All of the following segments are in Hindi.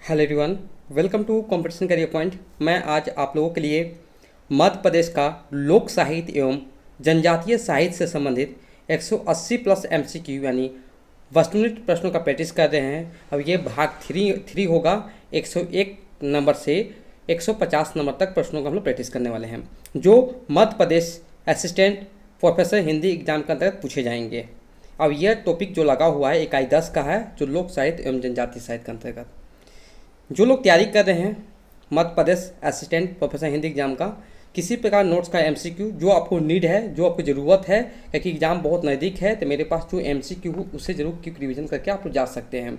Hello everyone, welcome to competition career point. मैं आज आप लोगों के लिए मध्य प्रदेश का लोक साहित्य एवं जनजातीय साहित्य से संबंधित 180 प्लस एमसीक्यू यानी वस्तुनिष्ठ प्रश्नों का प्रैक्टिस कर रहे हैं। अब ये भाग थ्री होगा। 101 नंबर से 150 नंबर तक प्रश्नों का हम लोग प्रैक्टिस करने वाले हैं, जो Madhya Pradesh assistant professor Hindi exam के अंतर्गत पूछे जाएंगे। अब यह टॉपिक जो लगा हुआ है इकाई 10 का है, जो लोक साहित्य एवं जनजातीय साहित्य के अंतर्गत जो लोग तैयारी कर रहे हैं Madhya Pradesh assistant professor Hindi exam का, किसी प्रकार नोट्स का एमसीक्यू जो आपको नीड है, जो आपको ज़रूरत है, क्योंकि एग्ज़ाम बहुत नज़दीक है, तो मेरे पास जो एमसीक्यू हो उससे जरूर क्विक रिवीजन करके आप लोग जा सकते हैं।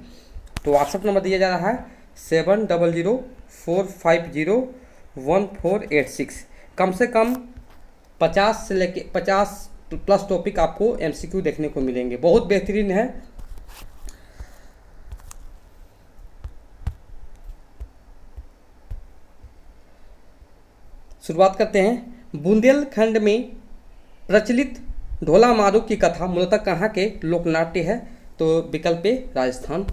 तो व्हाट्सअप नंबर दिया जा रहा है 7004501486। कम से कम 50 से लेके 50 प्लस टॉपिक आपको एमसीक्यू देखने को मिलेंगे। बहुत बेहतरीन है। शुरुआत करते हैं। बुंदेलखंड में प्रचलित ढोला मारू की कथा मूलतः कहाँ के लोकनाट्य है? तो विकल्प ए राजस्थान।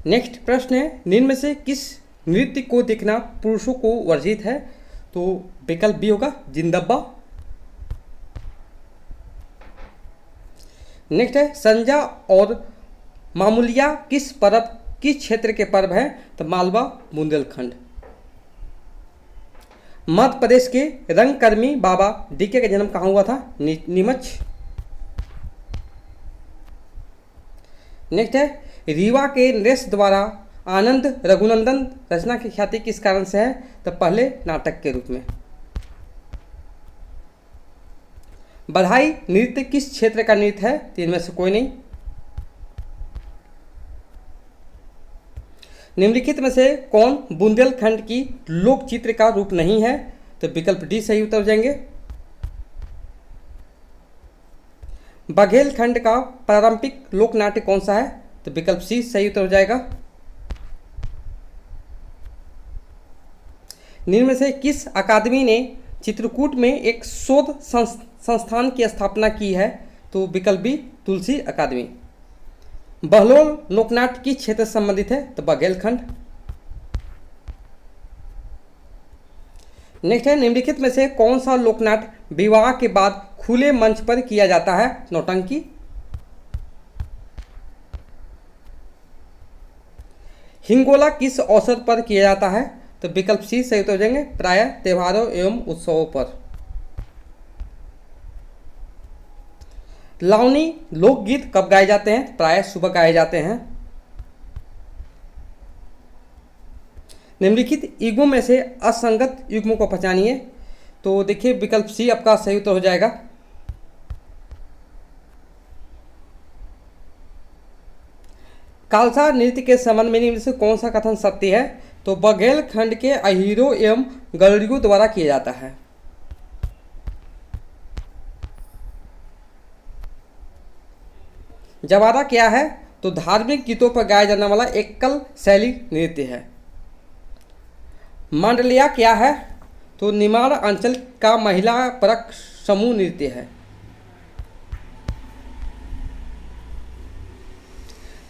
नेक्स्ट प्रश्न है, निम्न में से किस नृत्य को देखना पुरुषों को वर्जित है? तो विकल्प बी होगा जिंदब्बा। नेक्स्ट है, संजा और मामूलिया किस क्षेत्र के पर्व हैं? तो मालवा बुंदेलखंड। मध्य प्रदेश के रंगकर्मी बाबा डीके का जन्म कहाँ हुआ था? नीमच। नेक्स्ट है, रीवा के नरेश द्वारा आनंद रघुनंदन रचना की ख्याति किस कारण से है? तो पहले नाटक के रूप में। बधाई नृत्य किस क्षेत्र का नृत्य है? तो इनमें से कोई नहीं। निम्नलिखित में से कौन बुंदेलखंड की लोक चित्र का रूप नहीं है? तो विकल्प डी सही उत्तर हो जाएंगे। बघेलखंड का पारंपरिक लोक नाट्य कौन सा है? तो विकल्प सी सही उत्तर हो जाएगा। निम्न में से किस अकादमी ने चित्रकूट में एक शोध संस्थान की स्थापना की है? तो विकल्प बी तुलसी अकादमी। बहलोल लोकनाट्य किस क्षेत्र से संबंधित है? तो बघेलखंड। नेक्स्ट है, निम्नलिखित में से कौन सा लोकनाट्य विवाह के बाद खुले मंच पर किया जाता है? नौटंकी। हिंगोला किस अवसर पर किया जाता है? तो विकल्प सी सही उत्तर हो जाएंगे, प्रायः त्योहारों एवं उत्सवों पर। लावनी लोकगीत कब गाए जाते हैं? प्रायः सुबह गाए जाते हैं। निम्नलिखित युग्मों में से असंगत युग्मों को पहचानिए। तो देखिए विकल्प सी आपका सही उत्तर हो जाएगा। खालसा नृत्य के संबंध में निम्न से कौन सा कथन सत्य है? तो बघेलखंड के अहीरों एवं गलरियों द्वारा किया जाता है। जवारा क्या है? तो धार्मिक गीतों पर गाया जाने वाला एकल शैली नृत्य है। मांडलिया क्या है? तो निमाड़ अंचल का महिला परक समूह नृत्य है।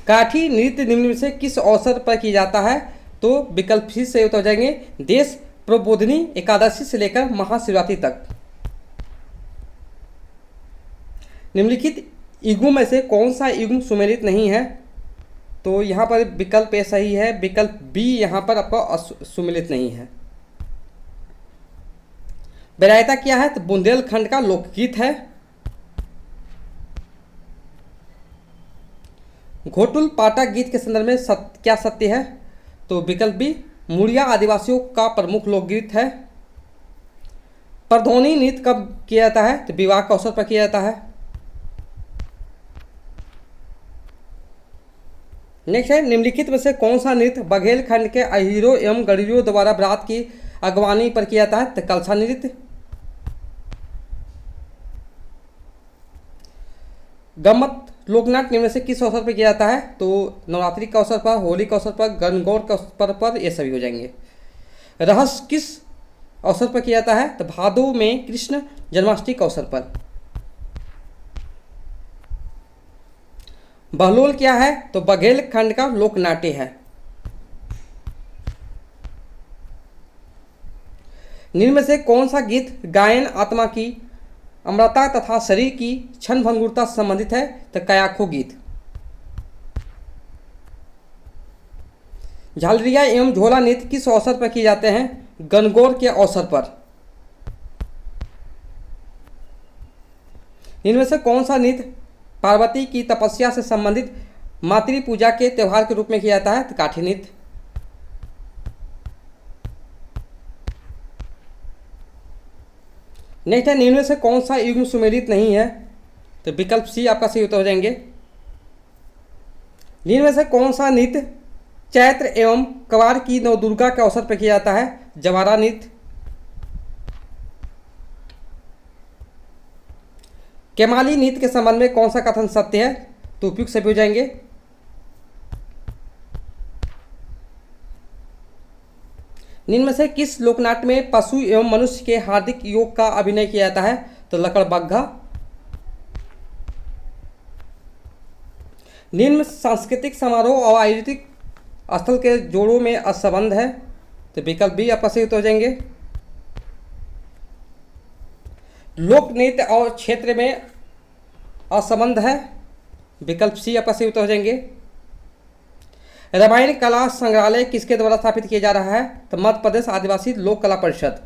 काठी नृत्य निम्न में से किस अवसर पर किया जाता है? तो विकल्प सी से उत्तर हो जाएंगे, देश प्रबोधिनी एकादशी से लेकर महाशिवरात्रि तक। निम्नलिखित युग्मों में से कौन सा युग्म सुमेलित नहीं है? तो यहाँ पर विकल्प ए सही है, विकल्प बी यहाँ पर आपका सुमेलित नहीं है। बेरायता क्या है? तो बुंदेलखंड का लोकगीत है। घोटुल पाटा गीत के संदर्भ में क्या सत्य है? तो विकल्प बी मुड़िया आदिवासियों का प्रमुख लोकगीत है। परधौनी नृत्य कब किया जाता है? तो विवाह के अवसर पर किया जाता है। नेक्स्ट है, निम्नलिखित में से कौन सा नृत्य बघेलखंड के अहीरों एवं गड़ियों द्वारा बारात की अगवानी पर किया जाता है? तो कलसा नृत्य। गम्मत लोकनाट्य निम्न से किस अवसर पर किया जाता है? तो नवरात्रि का अवसर पर, होली का अवसर पर, गणगौर के अवसर पर ये सभी हो जाएंगे। रहस्य किस अवसर पर किया जाता है? तो भादो में कृष्ण जन्माष्टमी के अवसर पर। बहलोल क्या है? तो बघेलखंड का लोक नाट्य है। निम्न में से कौन सा गीत गायन आत्मा की अमरता तथा शरीर की क्षण भंगुरता से संबंधित है? तो कयाखो गीत। झालरिया एवं झोला नृत्य किस अवसर पर किए जाते हैं? गणगौर के अवसर पर। इनमें से कौन सा नृत्य पार्वती की तपस्या से संबंधित मातृ पूजा के त्यौहार के रूप में किया जाता है? तो काठी नृत्य। नेक्स्ट है, निम्न में से कौन सा युग्म सुमेलित नहीं है? तो विकल्प सी आपका सही उत्तर हो जाएंगे। निम्न में से कौन सा नृत्य चैत्र एवं कवार की नवदुर्गा के अवसर पर किया जाता है? जवारा नृत्य। केमाली नृत्य के संबंध में कौन सा कथन सत्य है? तो उपयुक्त सभी हो जाएंगे। निम्न में से किस लोकनाट्य में पशु एवं मनुष्य के हार्दिक योग का अभिनय किया जाता है? तो लकड़बग्घा। निम्न सांस्कृतिक समारोह और आयोजित स्थल के जोड़ों में असंबंध है? तो विकल्प बी आपका सही उत्तर हो जाएंगे। लोक नृत्य और क्षेत्र में असंबंध है? विकल्प सी आपका सही उत्तर हो जाएंगे। रामायण कला संग्रहालय किसके द्वारा स्थापित किया जा रहा है? तो मध्य प्रदेश आदिवासी लोक कला परिषद।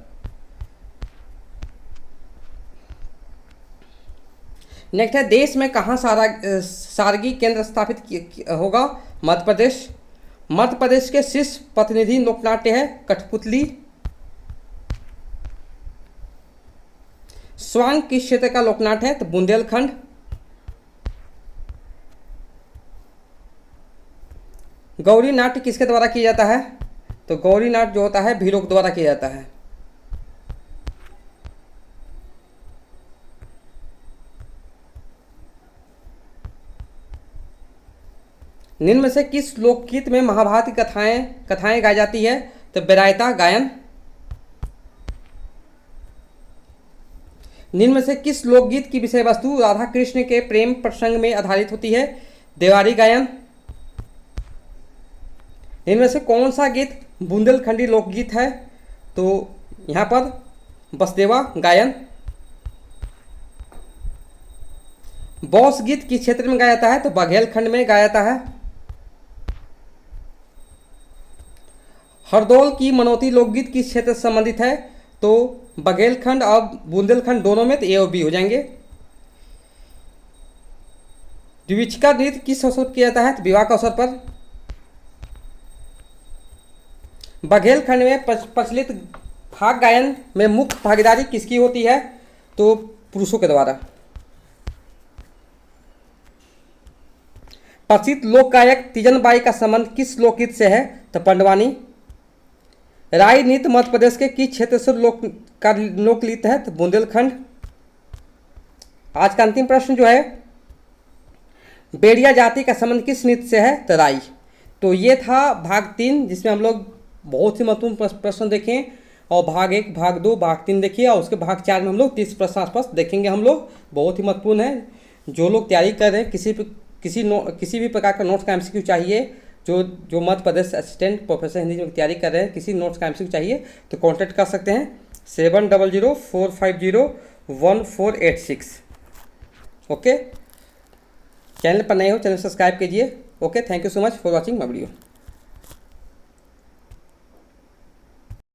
नेक्स्ट है, देश में कहाँ सारगी केंद्र स्थापित होगा? मध्य प्रदेश। मध्य प्रदेश के शीर्ष प्रतिनिधि लोकनाट्य है कठपुतली। स्वांग किस क्षेत्र का लोकनाट्य है? तो बुंदेलखंड। गौरी नाट्य किसके द्वारा किया जाता है? तो गौरी नाट्य जो होता है भीलों द्वारा किया जाता है। निम्न में से किस लोकगीत में महाभारत की कथाएं गाई जाती है? तो बेरायता गायन। निम्न में से किस लोकगीत की विषय वस्तु राधा कृष्ण के प्रेम प्रसंग में आधारित होती है? देवारी गायन। इनमें से कौन सा गीत बुंदेलखंडी लोकगीत है? तो यहाँ पर बसदेवा गायन। बौस गीत किस क्षेत्र में गाया जाता है? तो बघेलखंड में गाया जाता है। हरदौल की मनौती लोकगीत किस क्षेत्र से संबंधित है? तो बघेलखंड और बुंदेलखंड दोनों में, तो ए और बी हो जाएंगे। द्विचिका नृत्य किस अवसर पर किया जाता है? तो विवाह के अवसर पर। बघेलखंड में प्रचलित फाग गायन में मुख्य भागीदारी किसकी होती है? तो पुरुषों के द्वारा। प्रसिद्ध लोक गायक तीजन बाई का संबंध किस लोकगीत से है? तो पंडवानी। राई नृत्य मध्य प्रदेश के किस क्षेत्र से लोकगीत है? तो बुंदेलखंड। आज का अंतिम प्रश्न जो है, बेड़िया जाति का संबंध किस नृत्य से है? तो राई। तो ये था भाग 3, जिसमें हम लोग बहुत ही महत्वपूर्ण प्रश्न देखें, और भाग 1, भाग 2, भाग 3 देखिए, और उसके भाग 4 में हम लोग 30 प्रश्न आसपास देखेंगे। हम लोग बहुत ही महत्वपूर्ण है। जो लोग तैयारी कर रहे हैं, किसी भी प्रकार का नोट्स का MCQ चाहिए, जो मध्य प्रदेश असिस्टेंट प्रोफेसर हिंदी में तैयारी कर रहे हैं, किसी नोट्स का MCQ चाहिए तो कॉन्टैक्ट कर सकते हैं 7004501486। ओके, चैनल पर नए हो चैनल सब्सक्राइब कीजिए। Okay, thank you so much for watching my video.